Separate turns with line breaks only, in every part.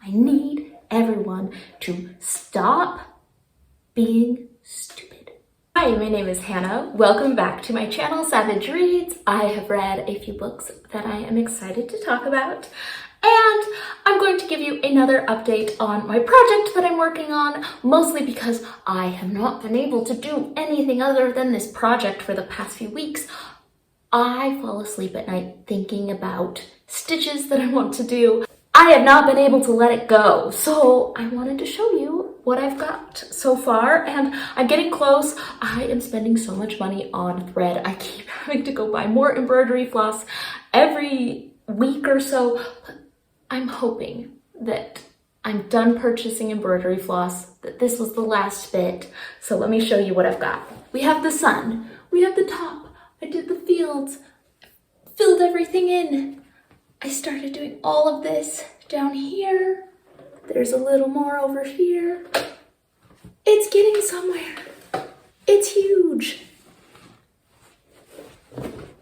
I need everyone to stop being stupid. Hi, my name is Hannah. Welcome back to my channel, Savage Reads. I have read a few books that I am excited to talk about, and I'm going to give you another update on my project that I'm working on, mostly because I have not been able to do anything other than this project for the past few weeks. I fall asleep at night thinking about stitches that I want to do. I have not been able to let it go, so I wanted to show you what I've got so far, and I'm getting close. I am spending so much money on thread. I keep having to go buy more embroidery floss every week or so, but I'm hoping that I'm done purchasing embroidery floss, that this was the last bit. So let me show you what I've got. We have the sun, we have the top, I did the fields, filled everything in. I started doing all of this down here. There's a little more over here. It's getting somewhere. It's huge.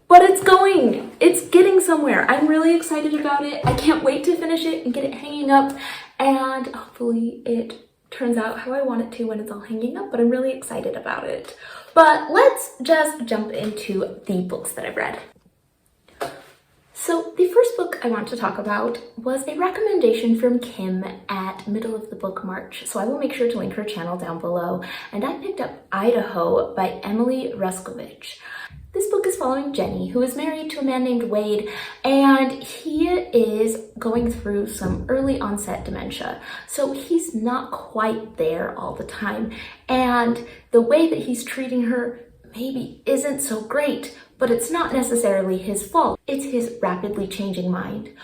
But it's getting somewhere. I'm really excited about it. I can't wait to finish it and get it hanging up. And hopefully it turns out how I want it to when it's all hanging up, but I'm really excited about it. But let's just jump into the books that I've read. So the first book I want to talk about was a recommendation from Kim at Middle of the Book March. So I will make sure to link her channel down below. And I picked up Idaho by Emily Ruskovich. This book is following Jenny, who is married to a man named Wade, and he is going through some early onset dementia. So he's not quite there all the time. And the way that he's treating her maybe isn't so great, but it's not necessarily his fault. It's his rapidly changing mind.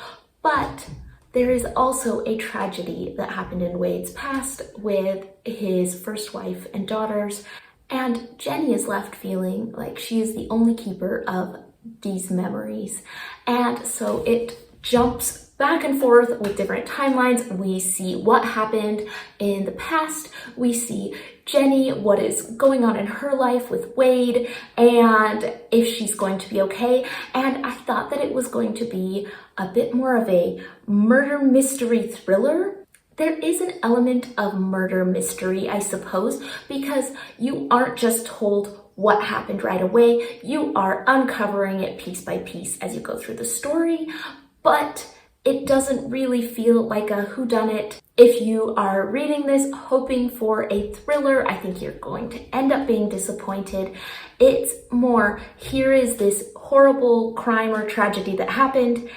But there is also a tragedy that happened in Wade's past with his first wife and daughters, and Jenny is left feeling like she is the only keeper of these memories. And so it jumps back and forth with different timelines. We see what happened in the past. We see Jenny, what is going on in her life with Wade, and if she's going to be okay. And I thought that it was going to be a bit more of a murder mystery thriller. There is an element of murder mystery, I suppose, because you aren't just told what happened right away. You are uncovering it piece by piece as you go through the story, but it doesn't really feel like a whodunit. If you are reading this hoping for a thriller, I think you're going to end up being disappointed. It's more, here is this horrible crime or tragedy that happened,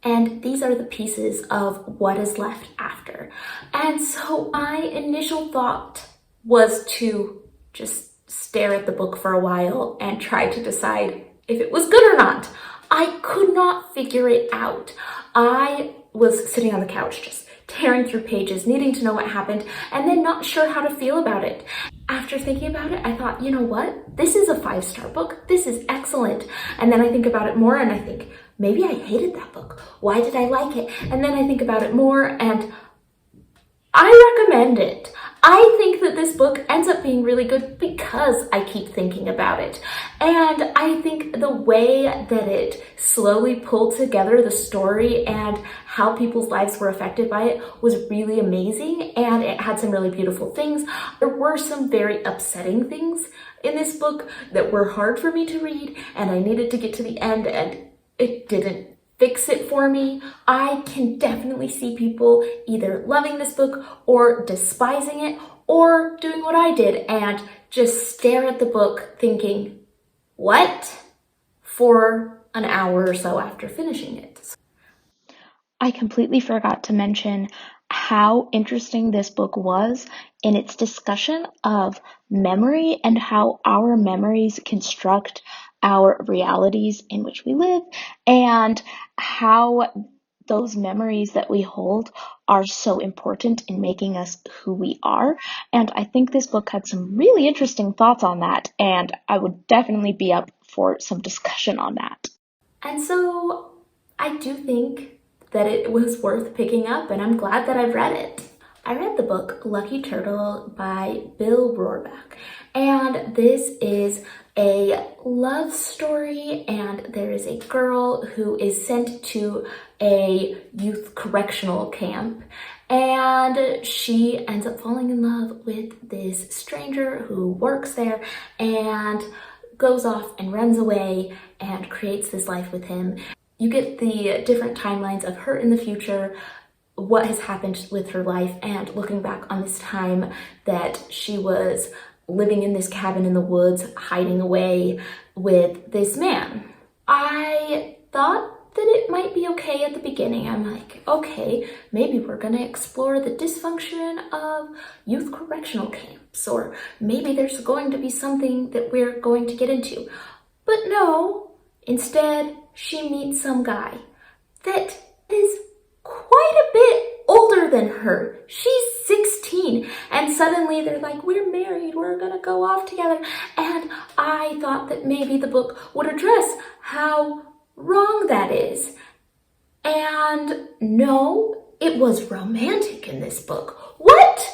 and these are the pieces of what is left after. And so my initial thought was to just stare at the book for a while and try to decide if it was good or not. I could not figure it out. I was sitting on the couch just tearing through pages, needing to know what happened, and then not sure how to feel about it. After thinking about it, I thought, you know what? This is a 5-star book. This is excellent. And then I think about it more and I think, maybe I hated that book. Why did I like it? And then I think about it more and I recommend it. I think that this book ends up being really good because I keep thinking about it. And I think the way that it slowly pulled together the story and how people's lives were affected by it was really amazing, and it had some really beautiful things. There were some very upsetting things in this book that were hard for me to read, and I needed to get to the end, and it didn't fix it for me. I can definitely see people either loving this book or despising it, or doing what I did and just stare at the book thinking, what? For an hour or so after finishing it.
I completely forgot to mention how interesting this book was in its discussion of memory and how our memories construct our realities in which we live, and how those memories that we hold are so important in making us who we are. And I think this book had some really interesting thoughts on that, and I would definitely be up for some discussion on that.
And so I do think that it was worth picking up, and I'm glad that I've read it. I read the book Lucky Turtle by Bill Rohrbeck, and this is a love story, and there is a girl who is sent to a youth correctional camp, And she ends up falling in love with this stranger who works there and goes off and runs away and creates this life with him. You get the different timelines of her in the future, what has happened with her life, and looking back on this time that she was living in this cabin in the woods, hiding away with this man. I thought that it might be okay at the beginning. I'm like, okay, maybe we're gonna explore the dysfunction of youth correctional camps, or maybe there's going to be something that we're going to get into. But no, instead, she meets some guy that is quite a bit older than her. She's 16, and suddenly they're like, we're married, we're gonna go off together. And I thought that maybe the book would address how wrong that is. And no, it was romantic in this book. What?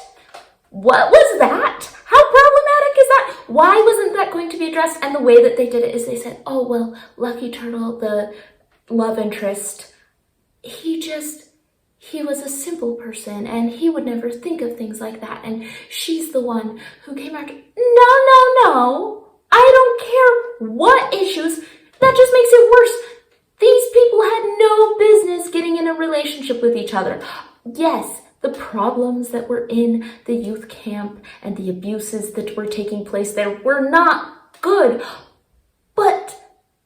What was that? How problematic is that? Why wasn't that going to be addressed? And the way that they did it is they said, oh, well, Lucky Turtle, the love interest, he was a simple person and he would never think of things like that. And she's the one who came after. No. I don't care what issues. That just makes it worse. These people had no business getting in a relationship with each other. Yes, the problems that were in the youth camp and the abuses that were taking place there were not good. But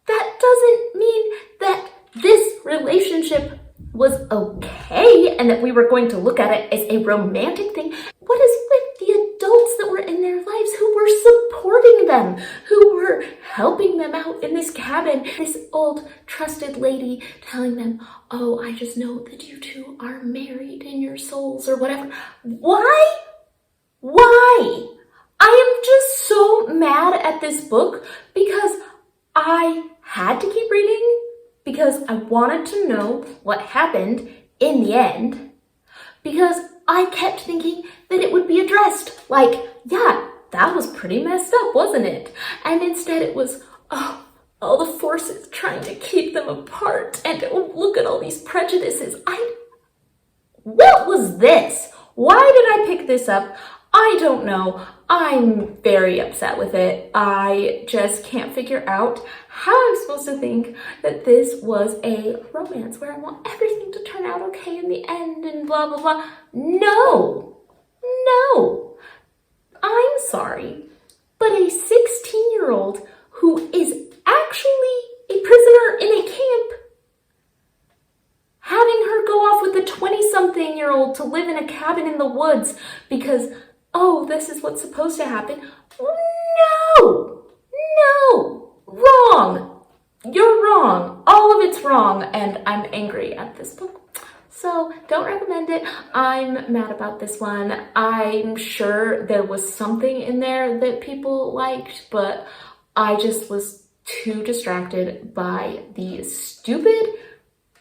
that doesn't mean that this relationship was okay and that we were going to look at it as a romantic thing. What is with the adults that were in their lives who were supporting them, who were helping them out in this cabin? This old trusted lady telling them, oh, I just know that you two are married in your souls or whatever. Why? I am just so mad at this book because I had to keep reading because I wanted to know what happened in the end, because I kept thinking that it would be addressed. Like, yeah, that was pretty messed up, wasn't it? And instead it was, oh, all the forces trying to keep them apart, and oh, look at all these prejudices. What was this? Why did I pick this up? I don't know. I'm very upset with it. I just can't figure out how I'm supposed to think that this was a romance where I want everything to turn out okay in the end and blah, blah, blah. No. I'm sorry, but a 16-year-old who is actually a prisoner in a camp, having her go off with a 20-something-year-old to live in a cabin in the woods because, oh, this is what's supposed to happen. No, wrong. You're wrong. All of it's wrong, and I'm angry at this book. So don't recommend it. I'm mad about this one. I'm sure there was something in there that people liked, but I just was too distracted by the stupid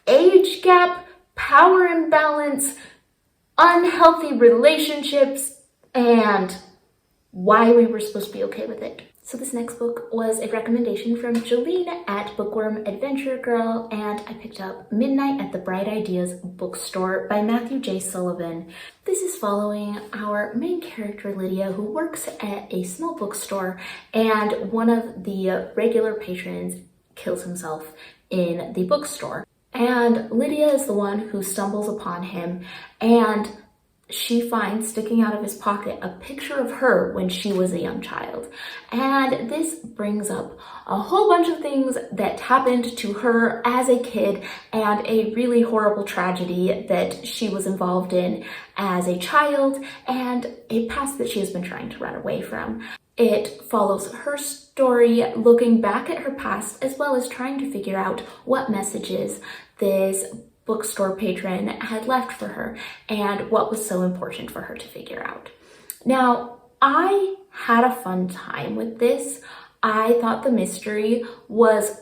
age gap, power imbalance, unhealthy relationships, and why we were supposed to be okay with it. So this next book was a recommendation from Jolene at Bookworm Adventure Girl, and I picked up Midnight at the Bright Ideas Bookstore by Matthew J. Sullivan. This is following our main character, Lydia, who works at a small bookstore, and one of the regular patrons kills himself in the bookstore. And Lydia is the one who stumbles upon him, and she finds sticking out of his pocket a picture of her when she was a young child. And this brings up a whole bunch of things that happened to her as a kid and a really horrible tragedy that she was involved in as a child and a past that she has been trying to run away from. It follows her story, looking back at her past, as well as trying to figure out what messages this bookstore patron had left for her and what was so important for her to figure out. Now, I had a fun time with this. I thought the mystery was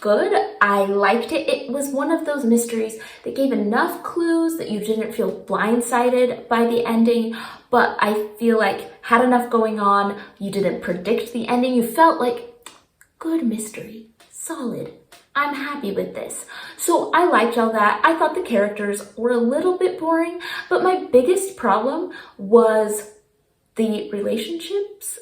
good. I liked it. It was one of those mysteries that gave enough clues that you didn't feel blindsided by the ending, but I feel like had enough going on. You didn't predict the ending. You felt like good mystery, solid, I'm happy with this. So I liked all that. I thought the characters were a little bit boring, but my biggest problem was the relationships.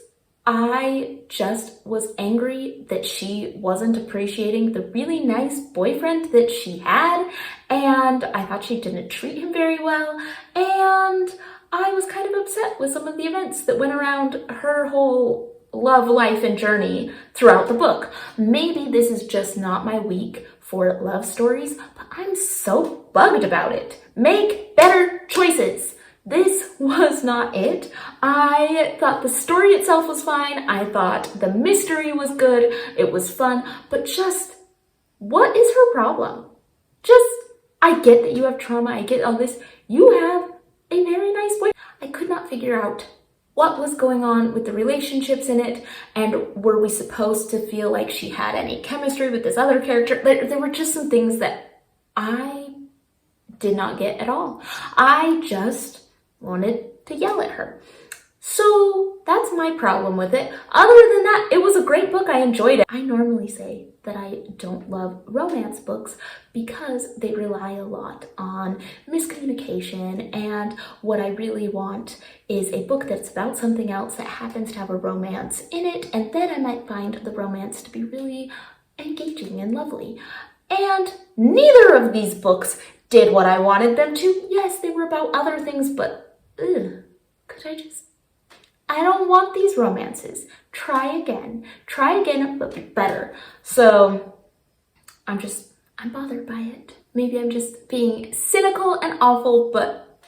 I just was angry that she wasn't appreciating the really nice boyfriend that she had, and I thought she didn't treat him very well, and I was kind of upset with some of the events that went around her whole love life and journey throughout the book. Maybe this is just not my week for love stories, but I'm so bugged about it. Make better choices. This was not it. I thought the story itself was fine. I thought the mystery was good. It was fun, but just what is her problem? I get that you have trauma. I get all this. You have a very nice boy. I could not figure out what was going on with the relationships in it, and were we supposed to feel like she had any chemistry with this other character? There were just some things that I did not get at all. I just wanted to yell at her. So that's my problem with it. Other than that, it was a great book. I enjoyed it. I normally say that I don't love romance books because they rely a lot on miscommunication, and what I really want is a book that's about something else that happens to have a romance in it, and then I might find the romance to be really engaging and lovely. And neither of these books did what I wanted them to. Yes, they were about other things, but I don't want these romances. Try again, but be better. So I'm bothered by it. Maybe I'm just being cynical and awful, but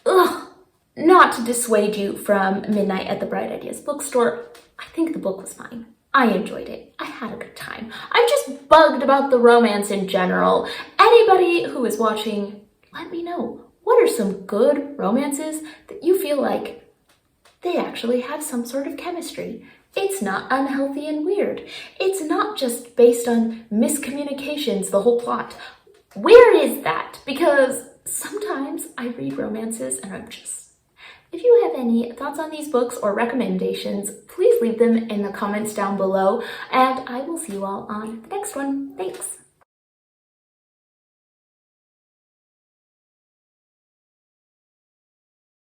not to dissuade you from Midnight at the Bright Ideas bookstore. I think the book was fine. I enjoyed it. I had a good time. I'm just bugged about the romance in general. Anybody who is watching, let me know. What are some good romances that you feel like they actually have some sort of chemistry? It's not unhealthy and weird. It's not just based on miscommunications, the whole plot. Where is that? Because sometimes I read romances and if you have any thoughts on these books or recommendations, please leave them in the comments down below, and I will see you all on the next one. Thanks.